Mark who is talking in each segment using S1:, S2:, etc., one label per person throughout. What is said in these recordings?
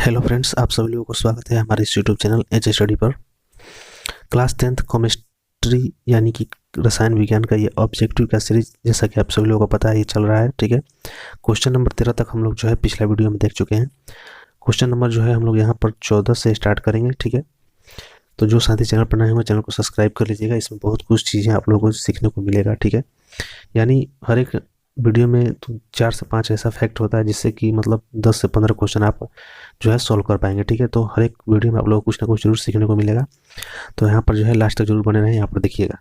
S1: Hello friends, आप सभी लोगों को स्वागत है हमारे इस यूट्यूब चैनल एच स्टडी पर। क्लास 10th केमिस्ट्री यानी कि रसायन विज्ञान का ये ऑब्जेक्टिव का सीरीज, जैसा कि आप सभी लोगों को पता है, ये चल रहा है। ठीक है, क्वेश्चन नंबर 13 तक हम लोग जो है पिछला वीडियो में देख चुके हैं। क्वेश्चन नंबर जो है हम लोग यहाँ पर 14 से स्टार्ट करेंगे। ठीक है, तो जो साथी चैनल पर नए होंगे चैनल को सब्सक्राइब कर लीजिएगा, इसमें बहुत कुछ चीज़ें आप लोगों को सीखने को मिलेगा। ठीक है, यानी हर एक वीडियो में तो 4 से 5 ऐसा फैक्ट होता है जिससे कि मतलब 10 से 15 क्वेश्चन आप जो है सॉल्व कर पाएंगे। ठीक है, तो हर एक वीडियो में आप लोगों को कुछ ना कुछ जरूर सीखने को मिलेगा, तो यहाँ पर जो है लास्ट तक जरूर बने रहें, यहाँ पर देखिएगा।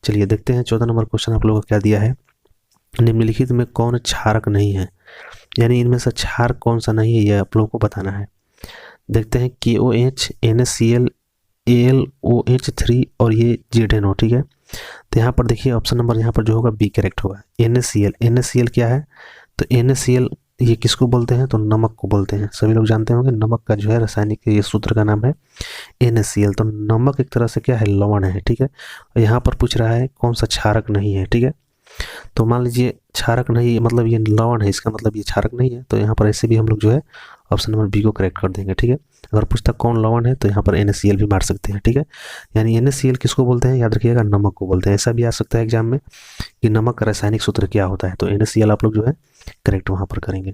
S1: चलिए देखते हैं 14 नंबर क्वेश्चन आप लोगों को क्या दिया है। निम्नलिखित में कौन क्षारक नहीं है, यानी इनमें से क्षारक कौन सा नहीं है ये आप लोगों को बताना है। देखते हैं KOH, NaCl, AlOH3 और ये ZNO। ठीक है, तो यहाँ पर देखिए ऑप्शन नंबर यहाँ पर जो होगा बी करेक्ट होगा। NaCl क्या है, तो NaCl ये किसको बोलते हैं, तो नमक को बोलते हैं। सभी लोग जानते होंगे नमक का जो है रासायनिक ये सूत्र का नाम है NaCl। तो नमक एक तरह से क्या है, लवण है। ठीक है, और यहाँ पर पूछ रहा है कौन सा क्षारक नहीं है। ठीक है, तो मान लीजिए क्षारक नहीं मतलब ये लवण है, इसका मतलब ये क्षारक नहीं है, तो यहाँ पर ऐसे भी हम लोग जो है ऑप्शन नंबर बी को करेक्ट कर देंगे। ठीक है, अगर पूछता कौन लवण है तो यहाँ पर NaCl भी मार सकते हैं। ठीक है, यानी NaCl किसको बोलते हैं, याद रखिएगा नमक को बोलते हैं। ऐसा भी आ सकता है एग्जाम में कि नमक का रासायनिक सूत्र क्या होता है, तो NaCl आप लोग जो है करेक्ट वहाँ पर करेंगे।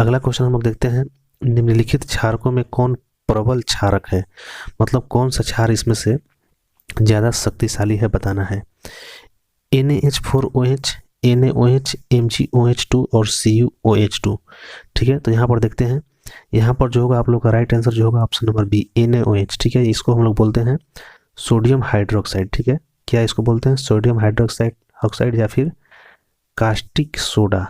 S1: अगला क्वेश्चन हम लोग देखते हैं, निम्नलिखित क्षारकों में कौन प्रबल क्षारक है, मतलब कौन सा क्षार इसमें से ज़्यादा शक्तिशाली है बताना है। NaH4OH, NaOH, MgOH2 और CuOH2। ठीक है, तो यहाँ पर देखते हैं, यहाँ पर जो होगा आप लोग का राइट आंसर जो होगा ऑप्शन नंबर बी NaOH। ठीक है, इसको हम लोग बोलते हैं सोडियम हाइड्रोक्साइड। ठीक है, क्या इसको बोलते हैं, सोडियम हाइड्रोक्साइड ऑक्साइड या फिर कास्टिक सोडा।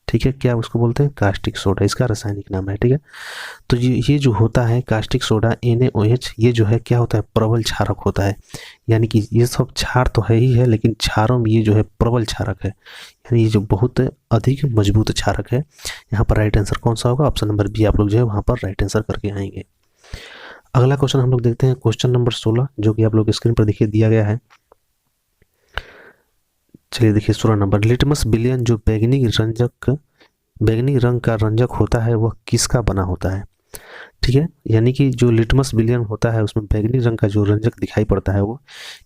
S1: ठीक है, क्या उसको बोलते हैं, कास्टिक सोडा, इसका रासायनिक नाम है। ठीक है, तो ये जो होता है कास्टिक सोडा NaOH, ये जो है क्या होता है, प्रबल क्षारक होता है। यानी कि ये सब क्षार तो है ही है, लेकिन क्षारों में ये जो है प्रबल क्षारक है, यानी ये जो बहुत अधिक मजबूत क्षारक है। यहाँ पर राइट आंसर कौन सा होगा, ऑप्शन नंबर बी आप लोग जो है वहाँ पर राइट आंसर करके आएंगे। अगला क्वेश्चन हम लोग देखते हैं, क्वेश्चन नंबर 16, जो कि आप लोग स्क्रीन पर देखिए दिया गया है। चलिए देखिए 16 नंबर, लिटमस विलयन जो बैगनी रंग का रंजक होता है वह किसका बना होता है। ठीक है, यानी कि जो लिटमस विलयन होता है उसमें बैगनी रंग का जो रंजक दिखाई पड़ता है वो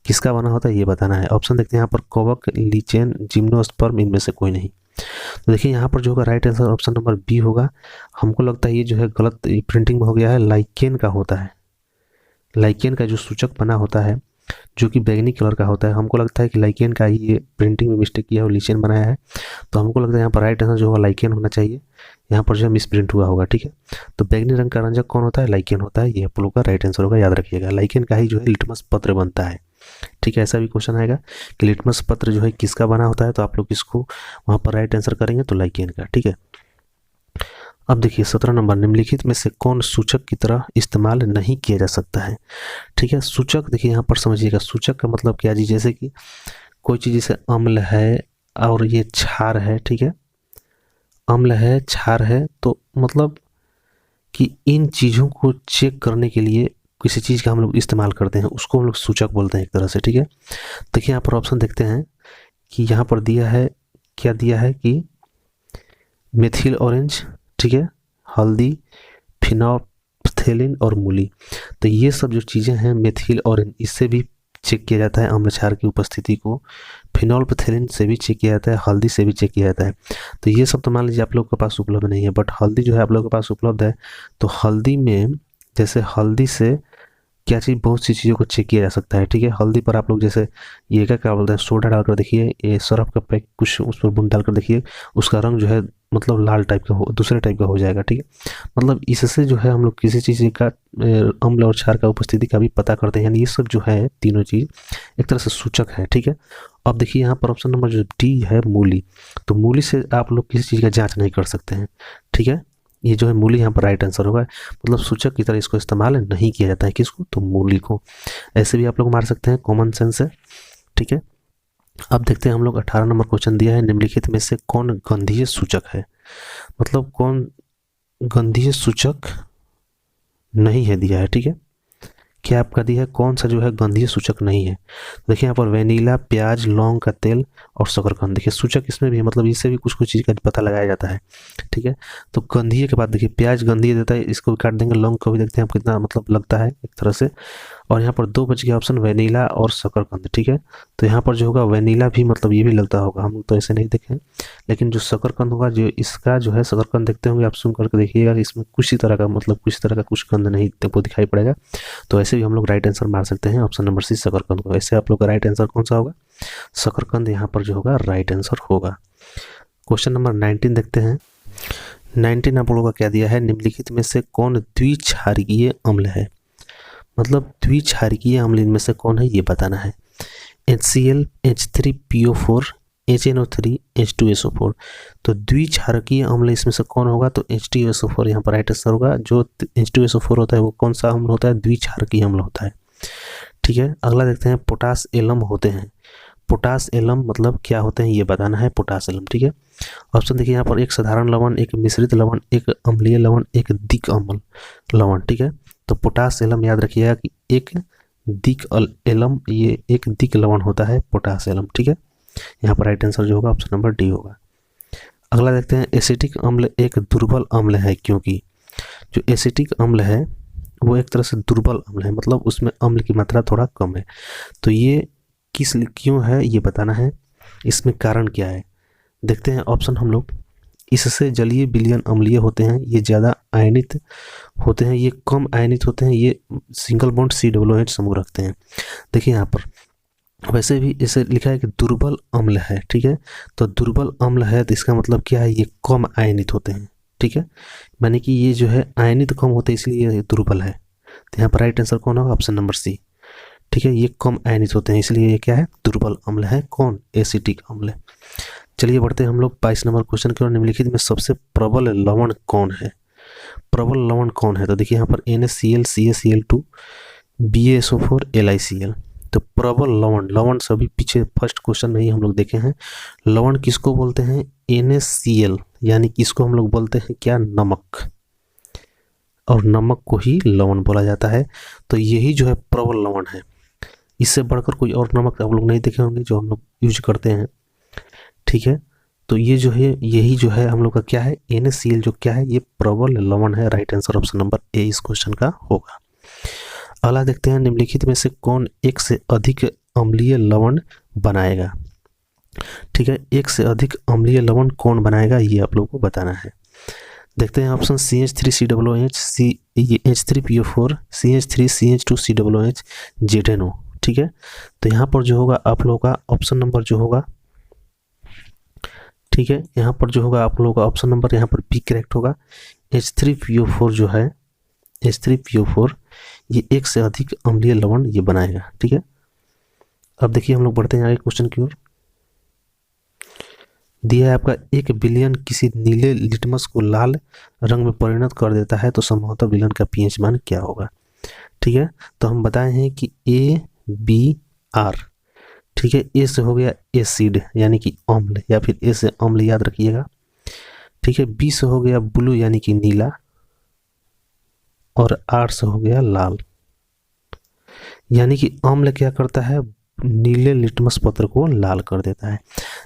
S1: किसका बना होता है ये बताना है। ऑप्शन देखते हैं यहाँ पर कवक, लीचेन, जिम्नोस्पर्म, इनमें से कोई नहीं। तो देखिए यहाँ पर जो होगा right answer option number B होगा। हमको लगता है ये जो है गलत प्रिंटिंग में हो गया है, लाइकेन का होता है। लाइकेन का जो सूचक बना होता है जो कि बैगनी कलर का होता है, हमको लगता है कि लाइकेन का ही ये प्रिंटिंग में मिस्टेक किया है और लीचेन बनाया है। तो हमको लगता है यहाँ पर राइट आंसर जो होगा लाइकेन होना चाहिए, यहाँ पर जो है मिस प्रिंट हुआ होगा। ठीक है, तो बैगनी रंग का रंजक कौन होता है, लाइकेन होता है, ये आप लोग का राइट आंसर होगा, याद रखिएगा। लाइकेन का ही जो है लिटमस पत्र बनता है। ठीक है, ऐसा भी क्वेश्चन आएगा कि लिटमस पत्र जो है किसका बना होता है, तो आप लोग किसको वहाँ पर राइट आंसर करेंगे, तो लाइकेन का। ठीक है, अब देखिए 17 नंबर, निम्नलिखित में से कौन सूचक की तरह इस्तेमाल नहीं किया जा सकता है। ठीक है, सूचक देखिए यहाँ पर समझिएगा, सूचक का मतलब क्या जी, जैसे कि कोई चीज़ जैसे अम्ल है और ये क्षार है। ठीक है, अम्ल है, क्षार है, तो मतलब कि इन चीज़ों को चेक करने के लिए किसी चीज़ का हम लोग इस्तेमाल करते हैं, उसको हम लोग सूचक बोलते हैं एक तरह से। ठीक है, देखिए यहाँ पर ऑप्शन देखते हैं कि यहाँ पर दिया है, क्या दिया है कि मेथिल ऑरेंज, ठीक है, हल्दी, फिनोल्फथेलिन और मूली। तो ये सब जो चीज़ें हैं मेथिल ऑरेंज, इससे भी चेक किया जाता है अम्ल क्षार की उपस्थिति को, फिनोल्फथेलिन से भी चेक किया जाता है, हल्दी से भी चेक किया जाता है। तो ये सब तो मान लीजिए आप लोग के पास उपलब्ध नहीं है, बट हल्दी जो है आप लोग के पास उपलब्ध है। तो हल्दी में जैसे हल्दी से क्या चीज़, बहुत सी चीज़ों को चेक किया जा सकता है। ठीक है, हल्दी पर आप लोग जैसे ये क्या बोलते हैं, सोडा डालकर देखिए, ये सरफ का पैक कुछ उस पर बूंद डालकर देखिए, उसका रंग जो है मतलब लाल टाइप का हो, दूसरे टाइप का हो जाएगा। ठीक है, मतलब इससे जो है हम लोग किसी चीज़ का अम्ल और क्षार का उपस्थिति का भी पता करते हैं। यानी ये सब जो है तीनों चीज़ एक तरह से सूचक है। ठीक है, अब देखिए यहाँ पर ऑप्शन नंबर जो डी है मूली, तो मूली से आप लोग किसी चीज़ का जाँच नहीं कर सकते हैं। ठीक है, ये जो है मूली यहाँ पर राइट आंसर होगा, मतलब सूचक की तरह इसको इस्तेमाल नहीं किया जाता है, किसको, तो मूली को। ऐसे भी आप लोग मार सकते हैं, कॉमन सेंस है। ठीक है, अब देखते हैं हम लोग 18 नंबर क्वेश्चन दिया है, निम्नलिखित में से कौन गंधीय सूचक है, मतलब कौन गंधीय सूचक नहीं है दिया है। ठीक है, क्या आपका दिया है, कौन सा जो है गंधीय सूचक नहीं है। देखिए यहाँ पर वेनिला, प्याज, लौंग का तेल और शकरकंद। देखिए सूचक इसमें भी है, मतलब इससे भी कुछ कुछ चीज़ का पता लगाया जाता है, ठीक है। तो गंधीय के बाद देखिए प्याज गंधीय देता है, इसको भी काट देंगे। लौंग को भी देखते हैं आप कितना मतलब लगता है एक तरह से। और यहाँ पर 2 बच गया ऑप्शन, वेनिला और शकरकंद, ठीक है। तो यहाँ पर जो होगा वेनिला भी मतलब ये भी लगता होगा, हम तो ऐसे नहीं देखें, लेकिन जो शकरकंद होगा, जो इसका जो है शकरकंद देखते होंगे आप, सुन करके देखिएगा इसमें कुछ ही तरह का मतलब कुछ तरह का कुछ गंध नहीं आपको दिखाई पड़ेगा। तो ऐसे भी हम लोग राइट आंसर मार सकते हैं ऑप्शन नंबर सी शकरकंद को। ऐसे आप लोग का राइट आंसर कौन सा होगा, शकरकंद यहाँ पर जो होगा राइट आंसर होगा। क्वेश्चन नंबर 19 देखते हैं। 19 आप लोगों का क्या दिया है, निम्नलिखित में से कौन द्विक्षारीय अम्ल है। मतलब द्विक्षारीय अम्ल इनमें से कौन है ये बताना है। HCl, H3PO4, HNO3, H2SO4। तो द्विक्षारकीय अम्ल इसमें से कौन होगा, तो H2SO4 यहाँ पर राइट आंसर होगा। जो H2SO4 होता है वो कौन सा अम्ल होता है, द्विक्षारकीय अम्ल होता है, ठीक है। अगला देखते हैं, पोटास एलम होते हैं। पोटास एलम मतलब क्या होते हैं ये बताना है, पोटास एलम, ठीक है। ऑप्शन देखिए यहाँ पर, एक साधारण लवण, एक मिश्रित लवण, एक अम्लीय लवण, एक दिक अम्ल लवण, ठीक है। तो पोटास एलम याद रखिएगा कि एक दिक एलम, ये एक दिक लवण होता है पोटास एलम, ठीक है। यहाँ पर राइट आंसर जो होगा ऑप्शन नंबर डी होगा। अगला देखते हैं, एसिटिक अम्ल एक दुर्बल अम्ल है क्योंकि। जो एसिटिक अम्ल है वो एक तरह से दुर्बल अम्ल है, मतलब उसमें अम्ल की मात्रा थोड़ा कम है। तो ये किस क्यों है ये बताना है, इसमें कारण क्या है। देखते हैं ऑप्शन हम लोग, इससे जलीय विलयन अम्लीय होते हैं, ये ज़्यादा आयनित होते हैं, ये कम आयनित होते हैं, ये सिंगल बॉन्ड COOH समूह रखते हैं। देखिए यहाँ पर वैसे भी इसे लिखा है कि दुर्बल अम्ल है, ठीक है। तो दुर्बल अम्ल है तो इसका मतलब क्या है, ये कम आयनित होते हैं, ठीक है। माने कि ये जो है आयनित कम होते हैं इसलिए ये दुर्बल है। तो यहाँ पर राइट आंसर कौन होगा, ऑप्शन नंबर सी, ठीक है। ये कम आयनित होते हैं इसलिए ये क्या है, दुर्बल अम्ल है, कौन, एसिटिक अम्ल। चलिए बढ़ते हैं हम लोग 22 नंबर क्वेश्चन की ओर। निम्नलिखित में सबसे प्रबल लवण कौन है। प्रबल लवण कौन है, तो देखिए यहाँ पर NaCl, CaCl2, BaSO4, LiCl। तो प्रबल लवण, लवण सभी पीछे फर्स्ट क्वेश्चन में ही हम लोग देखे हैं। लवण किसको बोलते हैं, NaCl, यानी कि इसको हम लोग बोलते हैं क्या, नमक, और नमक को ही लवण बोला जाता है। तो यही जो है प्रबल लवण है, इससे बढ़कर कोई और नमक आप लोग नहीं देखे होंगे जो हम लोग यूज करते हैं, ठीक है। तो ये जो है, यही जो है हम लोग का क्या है, NaCl जो क्या है, ये प्रबल लवण है। राइट आंसर ऑप्शन नंबर ए इस क्वेश्चन का होगा। अगला देखते हैं, निम्नलिखित में से कौन एक से अधिक अम्लीय लवण बनाएगा, ठीक है। एक से अधिक अम्लीय लवण कौन बनाएगा ये आप लोगों को बताना है। देखते हैं ऑप्शन, CH3COOH, ये H3PO4, CH3CH2COOH, ZNO, ठीक है। तो यहाँ पर जो होगा आप लोगों का ऑप्शन नंबर जो होगा, ठीक है, यहाँ पर जो होगा आप लोगों का ऑप्शन नंबर यहाँ पर बी करेक्ट होगा। H3PO4 जो है, H3PO4 ये एक से अधिक अम्लीय लवण ये बनाएगा, ठीक है। अब देखिए हम लोग बढ़ते हैं आगे क्वेश्चन की ओर। दिया है आपका, 1 विलयन किसी नीले लिटमस को लाल रंग में परिणत कर देता है तो संभवतः विलयन का pH मान क्या होगा, ठीक है। तो हम बताए हैं कि ABR, ठीक है। ए से हो गया एसिड यानी कि अम्ल, या फिर ए से अम्ल याद रखिएगा, ठीक है। बी से हो गया ब्लू यानी कि नीला, और आर से हो गया लाल, यानी कि अम्ल क्या करता है, नीले लिटमस पत्र को लाल कर देता है।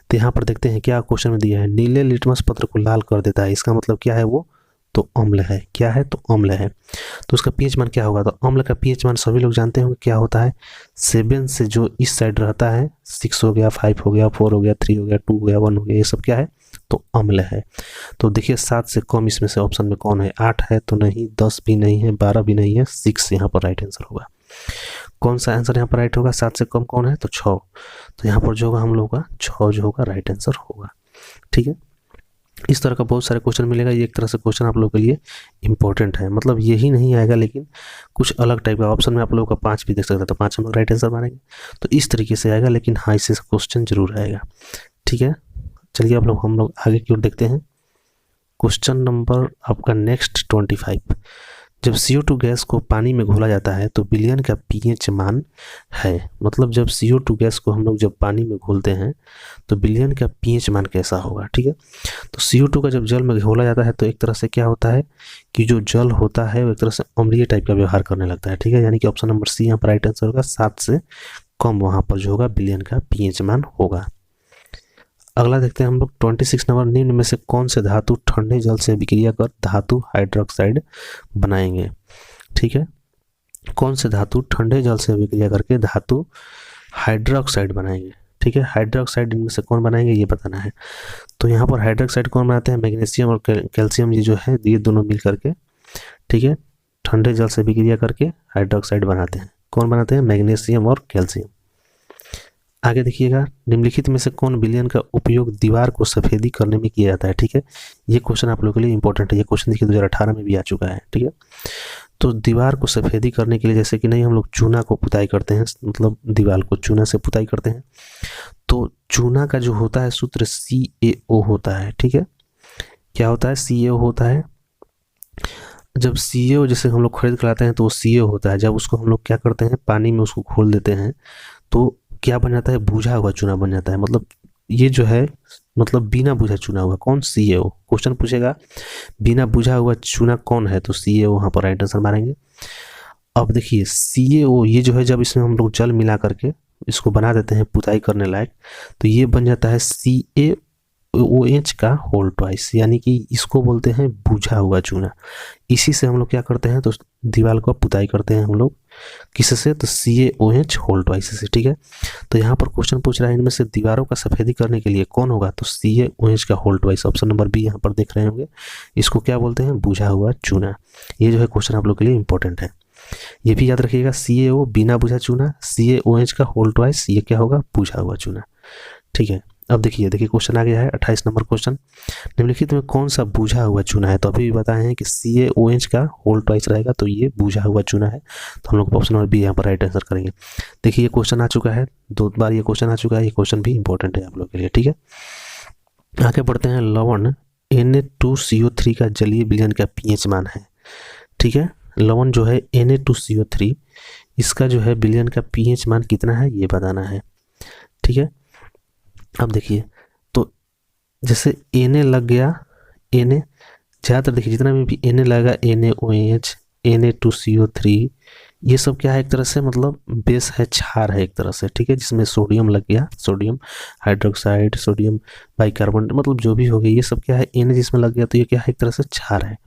S1: तो यहाँ पर देखते हैं क्या क्वेश्चन में दिया है, नीले लिटमस पत्र को लाल कर देता है, इसका मतलब क्या है, वो तो अम्ल है, क्या है, तो अम्ल है। तो उसका pH मान क्या होगा, तो अम्ल का pH मान सभी लोग जानते होंगे क्या होता है, 7 से जो इस साइड रहता है, 6 हो गया, 5 हो गया, 4 हो गया, 3 हो गया, 2 हो गया, 1 हो गया, ये सब क्या है, तो अम्ल है। तो देखिए 7 से कम इसमें से ऑप्शन में कौन है, 8 है तो नहीं, 10 भी नहीं है, 12 भी नहीं है, 6 यहाँ पर राइट आंसर होगा। कौन सा आंसर यहाँ पर राइट होगा, 7 से कम कौन है, तो 6। तो यहाँ पर जो होगा हम लोग का 6 जो होगा राइट आंसर होगा, ठीक है। इस तरह का बहुत सारे क्वेश्चन मिलेगा, ये एक तरह से क्वेश्चन आप लोगों के लिए इंपॉर्टेंट है, मतलब यही नहीं आएगा लेकिन कुछ अलग टाइप का ऑप्शन में आप लोगों का 5 भी देख सकता है, तो 5 हम लोग राइट आंसर मानेंगे। तो इस तरीके से आएगा, लेकिन हाँ इससे क्वेश्चन जरूर आएगा, ठीक है। चलिए हम लोग आगे की ओर देखते हैं। क्वेश्चन नंबर आपका नेक्स्ट 25। जब CO2 गैस को पानी में घोला जाता है तो विलयन का pH मान है। मतलब जब CO2 गैस को हम लोग जब पानी में घोलते हैं तो विलयन का pH मान कैसा होगा, ठीक है। तो CO2 का जब जल में घोला जाता है तो एक तरह से क्या होता है कि जो जल होता है वो एक तरह से अम्लीय टाइप का व्यवहार करने लगता है, ठीक है। यानी कि ऑप्शन नंबर सी यहाँ पर राइट आंसर होगा, 7 से कम वहाँ पर जो होगा विलयन का pH मान होगा। अगला देखते हैं हम लोग 26 नंबर, निम्न में से कौन से धातु ठंडे जल से विक्रिया कर धातु हाइड्रोक्साइड बनाएंगे, ठीक है। कौन से धातु ठंडे जल से विक्रिया करके धातु हाइड्रोक्साइड बनाएंगे, ठीक है। हाइड्रोक्साइड इनमें से कौन बनाएंगे ये बताना है। तो यहाँ पर हाइड्रोक्साइड कौन बनाते हैं, मैग्नीशियम और कैल्शियम, ये जो है ये दोनों मिल करके, ठीक है, ठंडे जल से विक्रिया करके हाइड्रोक्साइड बनाते हैं। कौन बनाते हैं, मैग्नीशियम और कैल्शियम। आगे देखिएगा, निम्नलिखित में से कौन विलयन का उपयोग दीवार को सफेदी करने में किया जाता है, ठीक है। ये क्वेश्चन आप लोगों के लिए इंपॉर्टेंट है, ये क्वेश्चन देखिए 2018 में भी आ चुका है, ठीक है। तो दीवार को सफेदी करने के लिए जैसे कि नहीं हम लोग चूना को पुताई करते हैं, मतलब दीवार को चूना से पुताई करते हैं, तो चूना का जो होता है सूत्र CaO होता है, ठीक है। क्या होता है, CaO होता है। जब CaO जैसे हम लोग खरीद कर लाते हैं तो वो CaO होता है। जब उसको हम लोग क्या करते हैं, पानी में उसको घोल देते हैं तो क्या बन जाता है, बुझा हुआ चूना बन जाता है। मतलब ये जो है मतलब बिना बुझा चूना हुआ, कौन, CaO। क्वेश्चन पूछेगा बिना बुझा हुआ चूना कौन है, तो CaO वहाँ पर राइट आंसर मारेंगे। अब देखिए CaO ये जो है जब इसमें हम लोग जल मिला करके इसको बना देते हैं पुताई करने लायक, तो ये बन जाता है CaOH का होल ट्वाइस, यानी कि इसको बोलते हैं बुझा हुआ चूना। इसी से हम लोग क्या करते हैं, तो दीवार को पुताई करते हैं हम लोग किससे, तो CaOH होल ट्वाइस से, ठीक है। तो यहाँ पर क्वेश्चन पूछ रहा है इनमें से दीवारों का सफेदी करने के लिए कौन होगा, तो CaOH का whole twice, option number B यहाँ पर देख रहे होंगे। इसको क्या बोलते हैं, बुझा हुआ चूना। ये जो है क्वेश्चन आप लोग के लिए इंपॉर्टेंट है, ये भी याद रखिएगा। CaO बिना बुझा चूना, CaOH का होल ट्वाइस, ये क्या होगा, बुझा हुआ चूना, ठीक है। अब देखिए क्वेश्चन आ गया है 28 नंबर क्वेश्चन, निम्नलिखित में कौन सा बुझा हुआ चूना है। तो अभी भी बताए हैं कि CaOH का होल ट्वाइस रहेगा, तो ये बुझा हुआ चूना है। तो हम लोग ऑप्शन नंबर बी यहाँ पर राइट आंसर करेंगे। देखिए ये क्वेश्चन आ चुका है, 2 बार ये क्वेश्चन आ चुका है, ये क्वेश्चन भी इंपॉर्टेंट है आप लोग के लिए, ठीक है। आगे बढ़ते हैं, लवण Na2CO3 का जलीय विलयन का pH मान है, ठीक है। लवण जो है Na2CO3 इसका जो है विलयन का pH मान कितना है ये बताना है, ठीक है। अब देखिए तो जैसे Na लग गया, Na ज़्यादातर देखिए जितना भी Na लगेगा, NaOH Na2CO3 ये सब क्या है, एक तरह से मतलब बेस है, क्षार है एक तरह से, ठीक है। जिसमें सोडियम लग गया, सोडियम हाइड्रोक्साइड, सोडियम बाइकार्बोनेट, मतलब जो भी हो गया ये सब क्या है, Na जिसमें लग गया तो ये क्या है, एक तरह से क्षार है।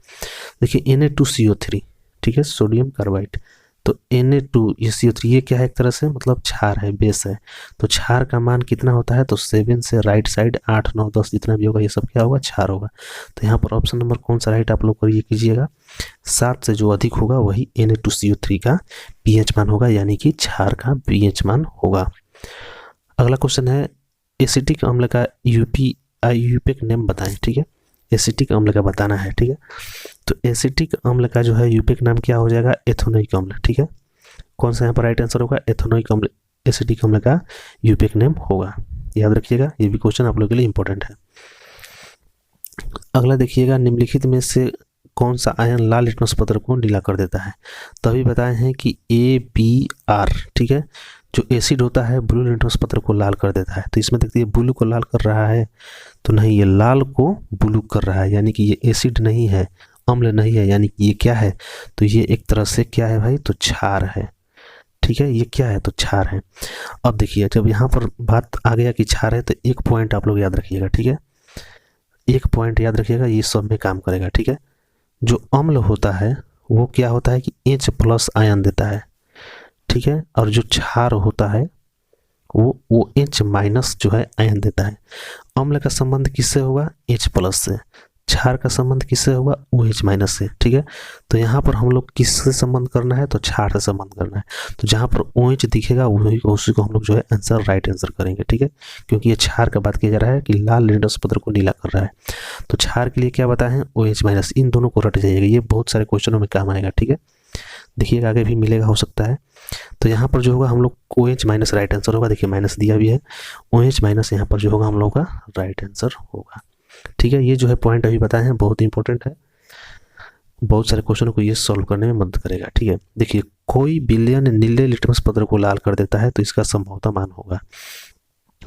S1: देखिए Na2CO3, ठीक है, सोडियम कार्बाइड, तो Na2 ये CO3 ये क्या है, एक तरह से मतलब क्षार है, बेस है। तो क्षार का मान कितना होता है, तो 7 से राइट साइड 8 9 10 जितना भी होगा ये सब क्या होगा, क्षार होगा। तो यहाँ पर ऑप्शन नंबर कौन सा राइट आप लोग को ये कीजिएगा, 7 से जो अधिक होगा वही Na2CO3 का pH मान होगा, यानी कि क्षार का pH मान होगा। अगला क्वेश्चन है, एसिटिक अम्ल का यूपिक नेम बताएं, ठीक है। एसिटिक अम्ल का बताना है, ठीक है। तो एसिटिक अम्ल का जो है यूपिक नाम क्या हो जाएगा, एथेनोइक अम्ल, ठीक है। कौन सा यहाँ पर राइट आंसर होगा, एथेनोइक अम्ल, एसिटिक अम्ल का यूपिक नेम होगा, याद रखिएगा। ये भी क्वेश्चन आप लोगों के लिए इंपॉर्टेंट है। अगला देखिएगा, निम्नलिखित में से कौन सा आयन लाल लिटमस पत्र को नीला कर देता है। तो अभी बताए हैं कि ABR, ठीक है, जो एसिड होता है ब्लू लिटमस पत्र को लाल कर देता है। तो इसमें देखिए ब्लू को लाल कर रहा है, तो नहीं, ये लाल को ब्लू कर रहा है, यानी कि ये एसिड नहीं है, अम्ल नहीं है, यानी कि ये क्या है, तो ये एक तरह से क्या है भाई, तो क्षार है, ठीक है। ये क्या है, तो क्षार है। अब देखिए जब यहाँ पर बात आ गया कि क्षार है, तो एक पॉइंट आप लोग याद रखिएगा, ठीक है। एक पॉइंट याद रखिएगा, ये सब में काम करेगा, ठीक है। जो अम्ल होता है वो क्या होता है कि H+ आयन देता है, ठीक है। और जो क्षार होता है वो H- जो है आयन देता है। अम्ल का संबंध किससे होगा, H+ से। क्षार का संबंध किससे होगा, OH- से, ठीक है। तो यहाँ पर हम लोग किससे संबंध करना है, तो क्षार से संबंध करना है। तो जहाँ पर OH दिखेगा वही उसी को हम लोग जो है आंसर राइट आंसर करेंगे, ठीक है। क्योंकि ये क्षार का बात किया जा रहा है कि लाल लिटमस पत्र को नीला कर रहा है। तो क्षार के लिए क्या बताए हैं, OH-, इन दोनों को रट जाइएगा, ये बहुत सारे क्वेश्चनों में काम आएगा, ठीक है। देखिएगा आगे भी मिलेगा, हो सकता है। तो यहाँ पर जो होगा हम लोग OH- राइट आंसर होगा, देखिए माइनस दिया भी है, OH- यहाँ पर जो होगा हम लोग का राइट आंसर होगा, ठीक है। ये जो है पॉइंट अभी बताए हैं बहुत इंपॉर्टेंट है। बहुत सारे क्वेश्चन को ये सॉल्व करने में मदद करेगा। ठीक है, देखिए कोई विलयन नीले लिटमस पत्र को लाल कर देता है तो इसका संभवतः मान होगा।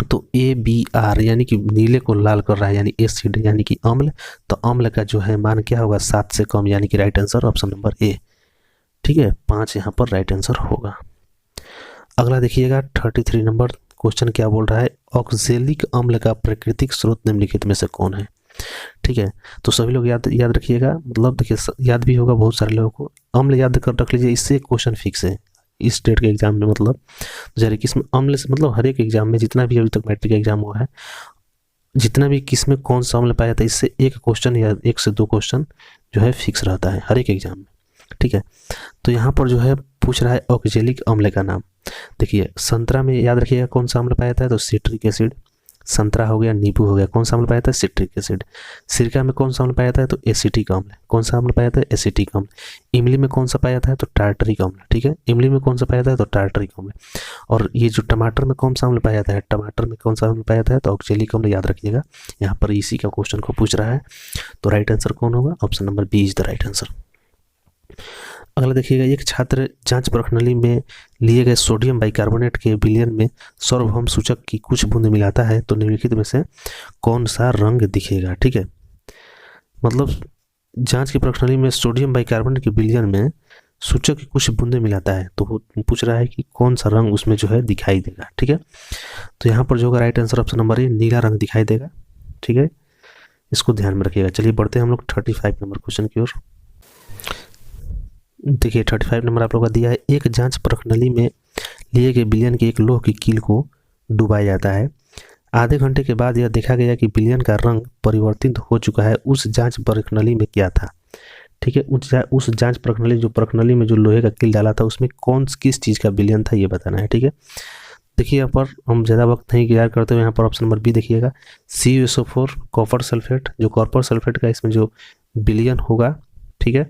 S1: तो ABR यानी कि नीले को लाल कर रहा है यानी एसिड यानी कि अम्ल, तो अम्ल का जो है मान क्या होगा 7 से कम, यानी कि राइट आंसर ऑप्शन नंबर ए। ठीक है, 5 यहाँ पर राइट आंसर होगा। अगला देखिएगा 33 नंबर क्वेश्चन क्या बोल रहा है, ऑक्जेलिक अम्ल का प्राकृतिक स्रोत निम्नलिखित में से कौन है। ठीक है, तो सभी लोग याद रखिएगा, मतलब देखिए याद भी होगा बहुत सारे लोगों को, अम्ल याद कर रख लीजिए, इससे क्वेश्चन फिक्स है इस डेट के एग्जाम में। मतलब जरिए किस में अम्ल से मतलब हर एक एग्जाम में जितना भी अभी तक मैट्रिक एग्जाम हुआ है, जितना भी किस में कौन सा अम्ल पाया जाता है, इससे एक क्वेश्चन या 1 से 2 क्वेश्चन जो है फिक्स रहता है हर एक एग्जाम में। ठीक है, तो यहाँ पर जो है पूछ रहा है ऑक्जेलिक अम्ल का नाम। देखिए संतरा में याद रखिएगा कौन सा अम्ल पाया जाता है, तो सिट्रिक एसिड। संतरा हो गया, नींबू हो गया, कौन सा अम्ल पाया जाता है, सिट्रिक एसिड। सिरका में कौन सा अम्ल पाया जाता है, तो एसिटिक अम्ल। कौन सा अम्ल पाया जाता है, एसिटिक अम्ल। इमली में कौन सा पाया जाता है, तो टार्टरिक अम्ल। ठीक है, इमली में कौन सा पाया जाता है, तो टार्टरिक अम्ल। और ये जो टमाटर में कौन सा अम्ल पाया जाता है, टमाटर में कौन सा अम्ल पाया जाता है, तो ऑक्जेलिक अम्ल। याद रखिएगा, यहाँ पर इसी का क्वेश्चन को पूछ रहा है, तो राइट आंसर कौन होगा, option number B is the right answer. अगला देखिएगा, एक छात्र जांच प्रणाली में लिए गए सोडियम बाइकार्बोनेट के विलयन में सार्वभौम सूचक की कुछ बूंद मिलाता है तो निम्नलिखित में से कौन सा रंग दिखेगा। ठीक है, मतलब जांच की प्रणाली में सोडियम बाइकार्बोनेट के विलयन में सूचक की कुछ बूंदें मिलाता है, तो वो पूछ रहा है कि कौन सा रंग उसमें जो है दिखाई देगा। ठीक है, तो यहाँ पर जो होगा right answer option number A, नीला रंग दिखाई देगा। ठीक है, इसको ध्यान में रखिएगा। चलिए बढ़ते हैं हम लोग 35 नंबर क्वेश्चन की ओर। देखिए 35 नंबर आप लोगों का दिया है, एक जांच प्रणाली में लिए गए विलयन के एक लोह की कील को डुबाया जाता है। आधे घंटे के बाद यह देखा गया कि विलयन का रंग परिवर्तित हो चुका है। उस जांच प्रणाली में क्या था। ठीक है, उस जांच प्रणाली में जो लोहे का कील डाला था उसमें किस चीज़ का विलयन था ये बताना है। ठीक है, देखिए यहाँ पर हम ज़्यादा वक्त नहीं गैर करते हुए यहाँ पर ऑप्शन नंबर बी देखिएगा, CuSO4 कॉपर सल्फेट। जो कॉपर सल्फेट का इसमें जो विलयन होगा, ठीक है,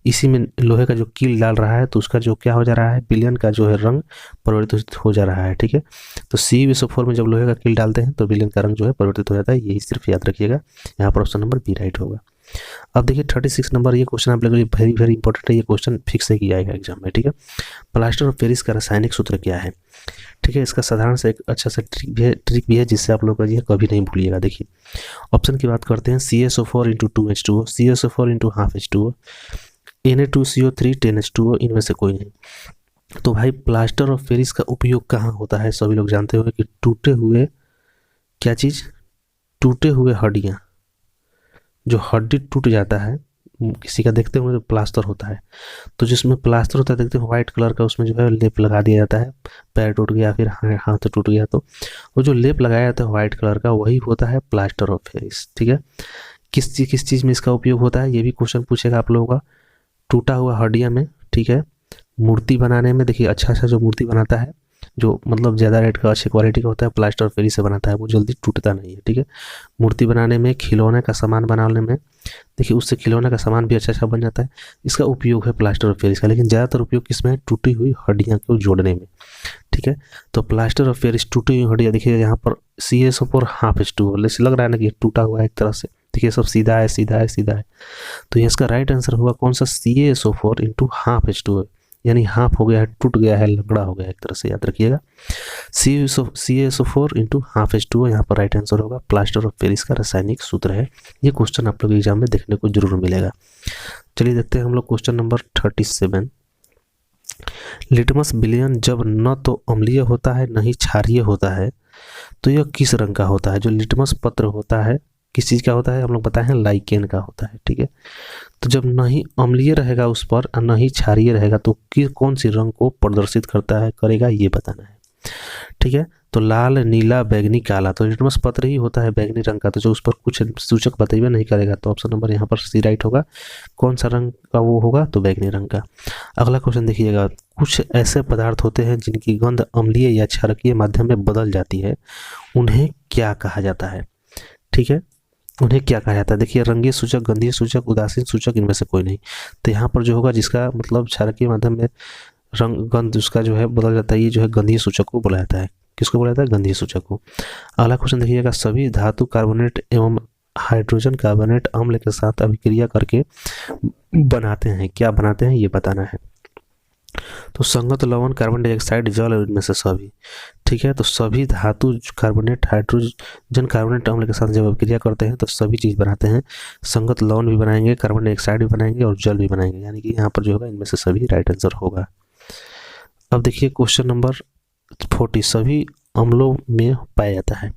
S1: इसी में लोहे का जो कील डाल रहा है तो उसका जो क्या हो जा रहा है, विलयन का जो है रंग परिवर्तित हो जा रहा है। ठीक है, तो CuSO4 में जब लोहे का कील डालते हैं तो विलयन का रंग जो है परिवर्तित हो जाता है, यही सिर्फ याद रखिएगा। यहाँ पर ऑप्शन नंबर बी राइट होगा। अब देखिए 36 नंबर, ये क्वेश्चन आप लोगों के लिए वेरी इंपॉर्टेंट है, ये क्वेश्चन फिक्स नहीं किया जाएगा एग्जाम में। ठीक है, प्लास्टर ऑफ पेरिस का रासायनिक सूत्र क्या है। ठीक है, इसका साधारण से एक अच्छा सा ट्रिक भी है जिससे आप लोग ये कभी नहीं भूलिएगा। देखिए ऑप्शन की बात करते हैं, CaSO4 × 2H2O, CaSO4 × ½ H2O, Na2CO3 10H2O, इनमें से कोई नहीं। तो भाई प्लास्टर ऑफ पेरिस का उपयोग कहाँ होता है, सभी लोग जानते होंगे कि टूटे हुए क्या चीज़, टूटे हुए हड्डियाँ, जो हड्डी टूट जाता है किसी का देखते होंगे तो प्लास्टर होता है, तो जिसमें प्लास्टर होता है देखते हैं व्हाइट कलर का, उसमें जो है लेप लगा दिया जाता है। पैर टूट गया फिर हाथ टूट गया तो वो जो लेप लगाया जाता है व्हाइट कलर का, वही होता है प्लास्टर ऑफ पेरिस। ठीक है, किस चीज़ में इसका उपयोग होता है ये भी क्वेश्चन पूछेगा आप लोगों का, टूटा हुआ हड्डियाँ में। ठीक है, मूर्ति बनाने में, देखिए अच्छा जो मूर्ति बनाता है, जो मतलब ज़्यादा रेट का अच्छी क्वालिटी का होता है, प्लास्टर ऑफ पेरिस से बनाता है, वो जल्दी टूटता नहीं है। ठीक है, मूर्ति बनाने में, खिलौने का सामान बनाने में, देखिए उससे खिलौने का सामान भी अच्छा बन जाता है। इसका उपयोग है प्लास्टर ऑफ पेरिस का, लेकिन ज़्यादातर उपयोग किसमें है, टूटी हुई हड्डियाँ को जोड़ने में। ठीक है, तो प्लास्टर ऑफ पेरिस टूटी हुई हड्डियाँ, देखिए यहाँ पर CaSO4 ½ H2O, लग रहा है ना कि टूटा हुआ है एक तरह से, देखिए सब सीधा है, तो ये इसका राइट आंसर होगा कौन सा, CaSO4 × ½ H2O, यानी हाफ हो गया है, टूट गया है, लंगड़ा हो गया है एक तरह से, याद रखिएगा। CaSO4 × ½ H2O यहाँ पर राइट आंसर होगा, प्लास्टर ऑफ पेरिस का रासायनिक सूत्र है। ये क्वेश्चन आप लोग एग्जाम में देखने को जरूर मिलेगा। चलिए देखते हैं हम लोग क्वेश्चन नंबर 37। लिटमस विलयन जब न तो अम्लीय होता है न ही क्षारीय होता है तो यह किस रंग का होता है। जो लिटमस पत्र होता है किस चीज़ का होता है, हम लोग बताए हैं लाइकेन का होता है। ठीक है, तो जब न ही अम्लीय रहेगा उस पर और न ही क्षारीय रहेगा तो कौन सी रंग को प्रदर्शित करेगा ये बताना है। ठीक है, तो लाल, नीला, बैगनी, काला, तो लिटमस पत्र ही होता है बैगनी रंग का, तो जो उस पर कुछ सूचक बताइए नहीं करेगा, तो ऑप्शन नंबर यहाँ पर सी राइट होगा। कौन सा रंग का वो होगा, तो बैगनी रंग का। अगला क्वेश्चन देखिएगा, कुछ ऐसे पदार्थ होते हैं जिनकी गंध अम्लीय या क्षारकीय माध्यम में बदल जाती है, उन्हें क्या कहा जाता है। ठीक है, उन्हें क्या कहा जाता है, देखिए रंगीय सूचक, गंधीय सूचक, उदासीन सूचक, इनमें से कोई नहीं। तो यहाँ पर जो होगा जिसका मतलब क्षारकीय माध्यम में रंग गंध उसका जो है बदल जाता है, ये जो है गंधीय सूचक को बोला जाता है। किसको बोला जाता है, गंधीय सूचक को। अगला क्वेश्चन देखिएगा, सभी धातु कार्बोनेट एवं हाइड्रोजन कार्बोनेट अम्ल के साथ अभिक्रिया करके बनाते हैं, क्या बनाते हैं ये बताना है। तो संगत लवण, कार्बन डाइऑक्साइड, जल और इनमें से सभी, ठीक है। तो सभी धातु कार्बोनेट हाइड्रोजन कार्बोनेट अम्ल के साथ जब अभिक्रिया करते हैं तो सभी चीज़ बनाते हैं। संगत लवण भी बनाएंगे, कार्बन डाइऑक्साइड भी बनाएंगे और जल भी बनाएंगे, यानी कि यहाँ पर जो होगा इनमें से सभी राइट आंसर होगा। अब देखिए क्वेश्चन नंबर 40, सभी अम्लों में पाया जाता है।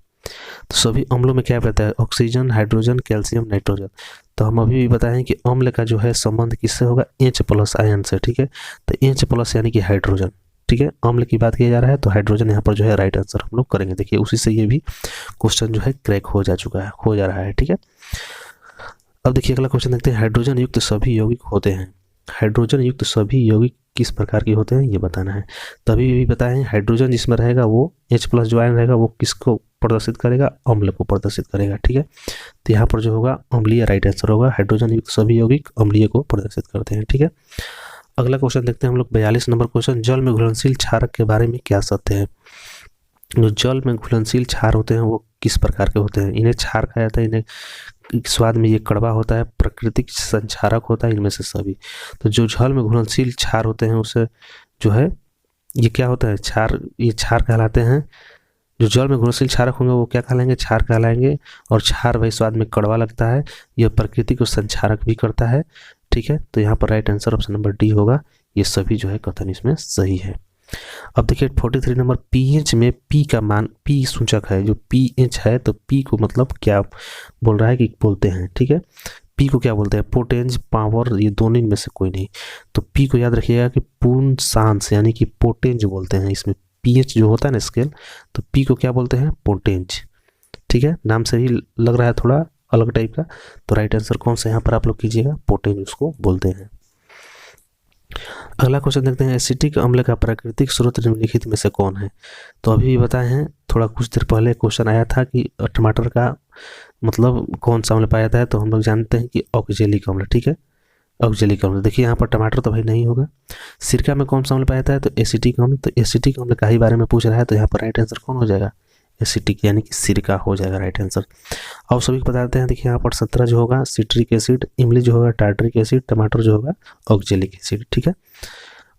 S1: तो सभी अम्लों में क्या रहता है, ऑक्सीजन, हाइड्रोजन, कैल्शियम, नाइट्रोजन। तो हम अभी भी बताएं कि अम्ल का जो है संबंध किससे होगा, H+ आयन से, ठीक है। तो H+ यानी कि हाइड्रोजन, ठीक है। अम्ल की बात किया जा रहा है तो हाइड्रोजन यहाँ पर जो है राइट आंसर हम लोग करेंगे। देखिए उसी से ये भी क्वेश्चन जो है क्रैक हो जा रहा है, ठीक है। अब देखिए अगला क्वेश्चन देखते हैं, हाइड्रोजन युक्त सभी यौगिक होते हैं। हाइड्रोजन युक्त सभी यौगिक किस प्रकार के होते हैं ये बताना है। तभी भी बताएं, हाइड्रोजन जिसमें रहेगा वो H+ जो आयन रहेगा वो किसको प्रदर्शित करेगा, अम्ल को प्रदर्शित करेगा, ठीक है। तो यहाँ पर जो होगा अम्लीय राइट आंसर होगा। हाइड्रोजन युक्त सभी यौगिक अम्लीय को प्रदर्शित करते हैं, ठीक है। अगला क्वेश्चन देखते हैं हम लोग 42 नंबर क्वेश्चन, जल में घुलनशील क्षारक के बारे में क्या सत्य है। जो जल में घुलनशील क्षार होते हैं वो किस प्रकार के होते हैं, इन्हें क्षार कहा जाता है, इन्हें स्वाद में ये कड़वा होता है, प्राकृतिक संक्षारक होता है, इनमें से सभी। तो जो जल में घुलनशील क्षार होते हैं उसे जो है ये क्या होता है, क्षार, ये क्षार कहलाते हैं। जो जल में घुलनशील क्षारक होंगे वो क्या कहलाएंगे, क्षार कहलाएंगे। और क्षार वही स्वाद में कड़वा लगता है, यह प्रकृति को संक्षारक भी करता है, ठीक है। तो यहाँ पर right answer option number D होगा। ये सभी जो है कथन इसमें सही है। अब देखिए 43 नंबर, पीएच में पी का मान, पी सूचक है, जो पीएच है तो पी को मतलब क्या बोल रहा है कि बोलते हैं, ठीक है। पी को क्या बोलते हैं, पोटेंज, पावर, ये दोनों में से कोई नहीं। तो पी को याद रखिएगा कि पूर्ण सांस यानी कि पोटेंज बोलते हैं। इसमें पीएच जो होता है ना स्केल, तो पी को क्या बोलते हैं, पोटेंज, ठीक है। नाम से ही लग रहा है थोड़ा अलग टाइप का। तो राइट आंसर कौन सा यहाँ पर आप लोग कीजिएगा, पोटेंज उसको बोलते हैं। अगला क्वेश्चन देखते हैं, एसिटिक अम्ल का प्राकृतिक स्रोत निम्नलिखित में से कौन है। तो अभी भी बताए हैं, थोड़ा कुछ देर पहले क्वेश्चन आया था कि टमाटर का मतलब कौन सा अम्ल पाया जाता है। तो हम लोग जानते हैं कि ऑक्जेलिक अम्ल, ठीक है, ऑक्जेलिक अम्ल। देखिए यहाँ पर टमाटर तो भाई नहीं होगा। सिरका में कौन सा अम्ल पाया जाता है, तो एसिटिक अम्ल। तो एसिटिक अम्ल का ही बारे में पूछ रहा है, तो यहाँ पर राइट आंसर कौन हो जाएगा, एसिटिक यानी कि सिरका हो जाएगा राइट आंसर। अब सभी को बताते हैं, देखिए यहाँ पर 17 जो होगा सिट्रिक एसिड, इमली जो होगा टार्टरिक एसिड, टमाटर जो होगा ऑक्जेलिक एसिड, ठीक है।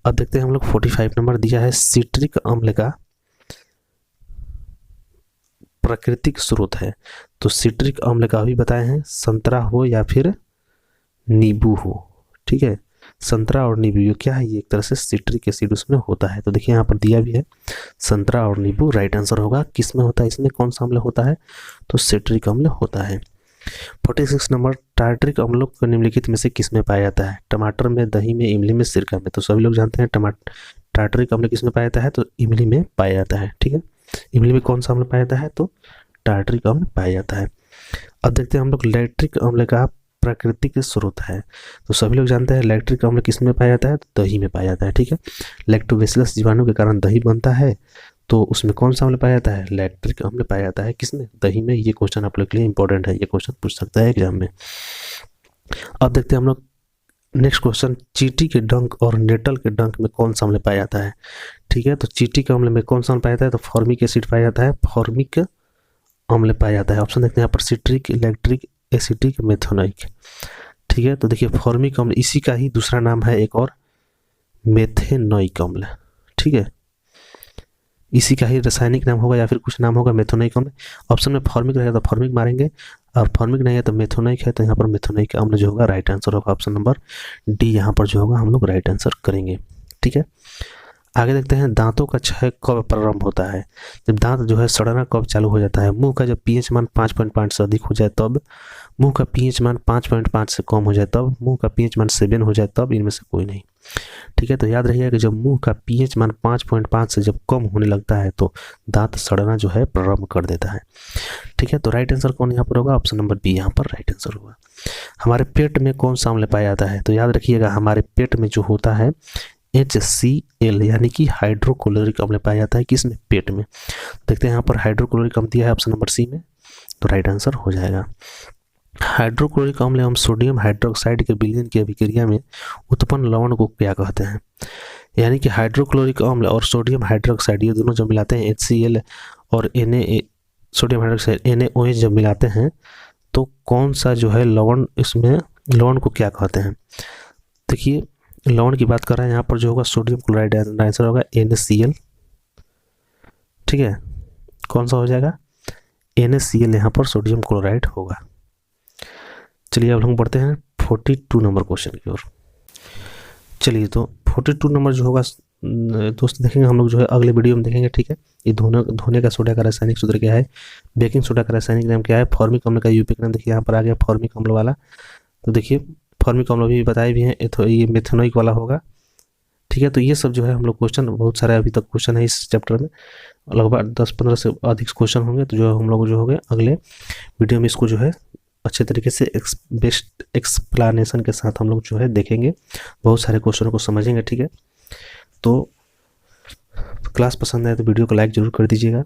S1: अब देखते हैं हम लोग 45 नंबर दिया है, सिट्रिक अम्ल का प्राकृतिक स्रोत है। तो सिट्रिक अम्ल का भी बताए हैं, संतरा हो या फिर नींबू हो, ठीक है। संतरा और नींबू ये क्या है, ये एक तरह से सिट्रिक एसिड उसमें होता है। तो देखिए यहाँ पर दिया भी है संतरा और नींबू राइट आंसर होगा। किस में होता है, इसमें कौन सा अम्ल होता है, तो सिट्रिक अम्ल होता है। 46 नंबर, टार्टरिक अम्लों को निम्नलिखित में से किस में पाया जाता है, टमाटर में, दही में, इमली में, सिरका में। तो सभी लोग जानते हैं टार्टरिक अम्ल किस में पाया जाता है, तो इमली में पाया जाता है, ठीक है। इमली में कौन सा अम्ल पाया जाता है, तो टार्टरिक अम्ल पाया जाता है। अब देखते हैं हम लोग लैक्टिक अम्ल का प्राकृतिक स्रोत है। तो सभी लोग जानते हैं लैक्टिक अम्ल किस में पाया जाता है, तो दही में पाया जाता है, ठीक है। लैक्टोबैसिलस जीवाणु के कारण दही बनता है, तो उसमें कौन सा अम्ल पाया जाता है, लैक्टिक अम्ल पाया जाता है, किसमें, दही में। ये क्वेश्चन आप लोग के लिए इंपॉर्टेंट है, ये क्वेश्चन पूछ सकता है एग्जाम में। अब देखते हैं हम लोग नेक्स्ट क्वेश्चन, चींटी के डंक और नेटल के डंक में कौन सा अम्ल पाया जाता है, ठीक है। तो चींटी के अम्ल में कौन सा अम्ल पाया जाता है, तो फॉर्मिक एसिड पाया जाता है, फॉर्मिक अम्ल पाया जाता है। ऑप्शन देखते हैं यहाँ पर, सिट्रिक, इलेक्ट्रिक, एसिटिक, मेथोनिक, ठीक है। तो देखिए फॉर्मिक अम्ल इसी का ही दूसरा नाम है एक और, मेथेनोइक अम्ल, ठीक है। इसी का ही रासायनिक नाम होगा या फिर कुछ नाम होगा मेथोनिक अम्ल। ऑप्शन में फॉर्मिक रहेगा तो फॉर्मिक मारेंगे, और फॉर्मिक नहीं है तो मेथोनिक है, तो यहाँ पर मेथोनिक अम्ल जो होगा राइट आंसर होगा। ऑप्शन नंबर डी यहाँ पर जो होगा हम लोग राइट आंसर करेंगे, ठीक है। आगे देखते हैं, दांतों का क्षय कब प्रारंभ होता है, जब दांत जो है सड़ना कब चालू हो जाता है। मुंह का जब पीएच मान 5.5 से अधिक हो जाए तब, मुंह का पीएच मान 5.5 से कम हो जाए तब, मुंह का पीएच मान 7 हो जाए तब, इनमें से कोई नहीं, ठीक है। तो याद रखिएगा कि जब मुंह का पीएच मान 5.5 से जब कम होने लगता है तो दांत सड़ना जो है प्रारंभ कर देता है, ठीक है। तो राइट आंसर कौन यहाँ पर होगा, ऑप्शन नंबर बी यहाँ पर राइट आंसर होगा। हमारे पेट में कौन सा अम्ल पाया जाता है, तो याद रखिएगा हमारे पेट में जो होता है HCl यानी कि हाइड्रोक्लोरिक अम्ल पाया जाता है, किसमें, पेट में। देखते हैं यहाँ पर हाइड्रोक्लोरिक अम्ल दिया है ऑप्शन नंबर सी में, तो राइट आंसर हो जाएगा। हाइड्रोक्लोरिक अम्ल एवं सोडियम हाइड्रोक्साइड के विलयन की अभिक्रिया में उत्पन्न लवण को क्या कहते हैं, यानी कि हाइड्रोक्लोरिक अम्ल और सोडियम हाइड्रोक्साइड ये दोनों जब मिलाते हैं HCl और सोडियम हाइड्रोक्साइड NaOH जब मिलाते हैं तो कौन सा जो है लवण, इसमें लवण को क्या कहते हैं? देखिए लवण की बात कर रहे हैं यहाँ पर, जो होगा सोडियम क्लोराइड, आंसर होगा NaCl। ठीक है, कौन सा हो जाएगा? NaCl यहाँ पर सोडियम क्लोराइड होगा। चलिए अब हम बढ़ते हैं 42 नंबर क्वेश्चन की ओर। चलिए तो 42 नंबर जो होगा दोस्त देखेंगे हम लोग जो है अगले वीडियो में देखेंगे। ठीक है, ये धोने का सोडा का रासायनिक सूत्र क्या है, बेकिंग सोडा का रासायनिक नाम क्या है, फॉर्मिक अम्ल का यूपी नाम, देखिए यहाँ पर आ गया फॉर्मिक अम्ल वाला। तो देखिए फॉर्मिक अम्ल भी बताए भी हैं, ये मेथनोइक वाला होगा। ठीक है, तो ये सब जो है हम लोग क्वेश्चन, बहुत सारे अभी तक क्वेश्चन है इस चैप्टर में, लगभग 10-15 से अधिक क्वेश्चन होंगे। तो जो हम लोग जो होंगे अगले वीडियो में इसको जो है अच्छे तरीके से बेस्ट एक्सप्लेनेशन के साथ हम लोग जो है देखेंगे, बहुत सारे क्वेश्चनों को समझेंगे। ठीक है, तो क्लास पसंद आए तो वीडियो को लाइक ज़रूर कर दीजिएगा,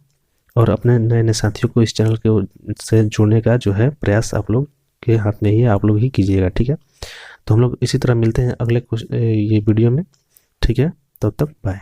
S1: और अपने नए नए साथियों को इस चैनल के से जुड़ने का जो है प्रयास आप लोग के हाथ में ही है, आप लोग ही कीजिएगा। ठीक है, तो हम लोग इसी तरह मिलते हैं अगले ये वीडियो में। ठीक है, तब तक बाय।